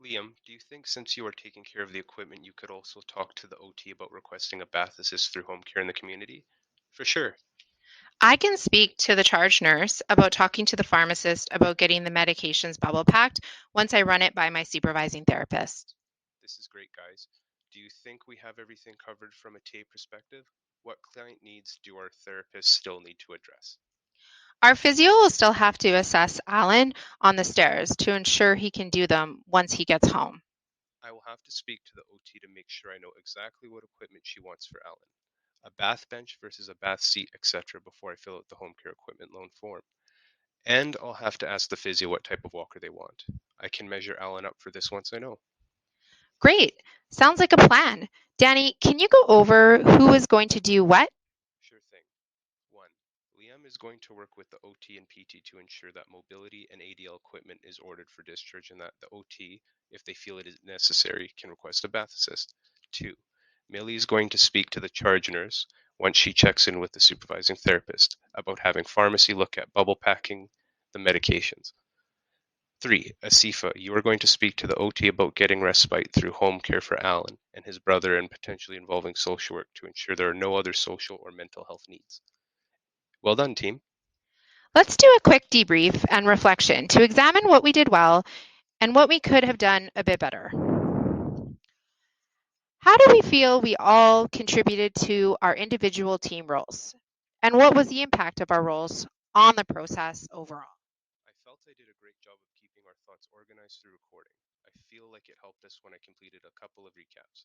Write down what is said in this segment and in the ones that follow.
Liam, do you think since you are taking care of the equipment, you could also talk to the OT about requesting a bath assist through home care in the community? For sure. I can speak to the charge nurse about talking to the pharmacist about getting the medications bubble packed once I run it by my supervising therapist. This is great, guys. Do you think we have everything covered from a TA perspective? What client needs do our therapists still need to address? Our physio will still have to assess Alan on the stairs to ensure he can do them once he gets home. I will have to speak to the OT to make sure I know exactly what equipment she wants for Alan. A bath bench versus a bath seat, etc., before I fill out the home care equipment loan form. And I'll have to ask the physio what type of walker they want. I can measure Alan up for this once I know. Great. Sounds like a plan. Danny, can you go over who is going to do what? Sure thing. 1. Liam is going to work with the OT and PT to ensure that mobility and ADL equipment is ordered for discharge and that the OT, if they feel it is necessary, can request a bath assist. 2. Millie is going to speak to the charge nurse once she checks in with the supervising therapist about having pharmacy look at bubble packing the medications. 3. Asifa, you are going to speak to the OT about getting respite through home care for Alan and his brother and potentially involving social work to ensure there are no other social or mental health needs. Well done, team. Let's do a quick debrief and reflection to examine what we did well and what we could have done a bit better. How do we feel we all contributed to our individual team roles? And what was the impact of our roles on the process overall? I felt I did a great job of keeping our thoughts organized through recording. I feel like it helped us when I completed a couple of recaps.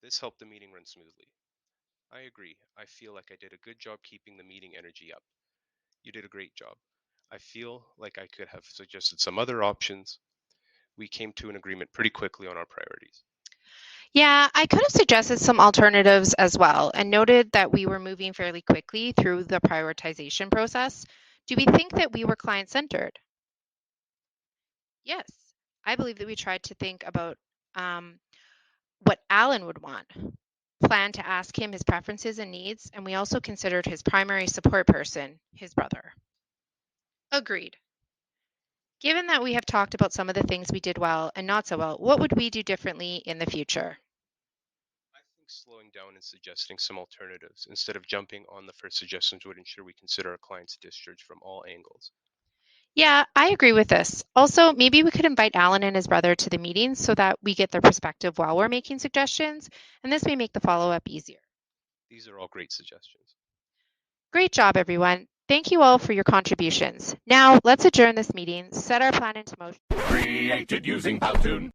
This helped the meeting run smoothly. I agree. I feel like I did a good job keeping the meeting energy up. You did a great job. I feel like I could have suggested some other options. We came to an agreement pretty quickly on our priorities. Yeah, I could have suggested some alternatives as well and noted that we were moving fairly quickly through the prioritization process. Do we think that we were client centered? Yes, I believe that we tried to think about what Alan would want, plan to ask him his preferences and needs, and we also considered his primary support person, his brother. Agreed. Given that we have talked about some of the things we did well and not so well, what would we do differently in the future? I think slowing down and suggesting some alternatives instead of jumping on the first suggestions would ensure we consider our client's discharge from all angles. Yeah, I agree with this. Also, maybe we could invite Alan and his brother to the meetings so that we get their perspective while we're making suggestions, and this may make the follow up easier. These are all great suggestions. Great job, everyone. Thank you all for your contributions. Now, let's adjourn this meeting, set our plan into motion. Created using Powtoon.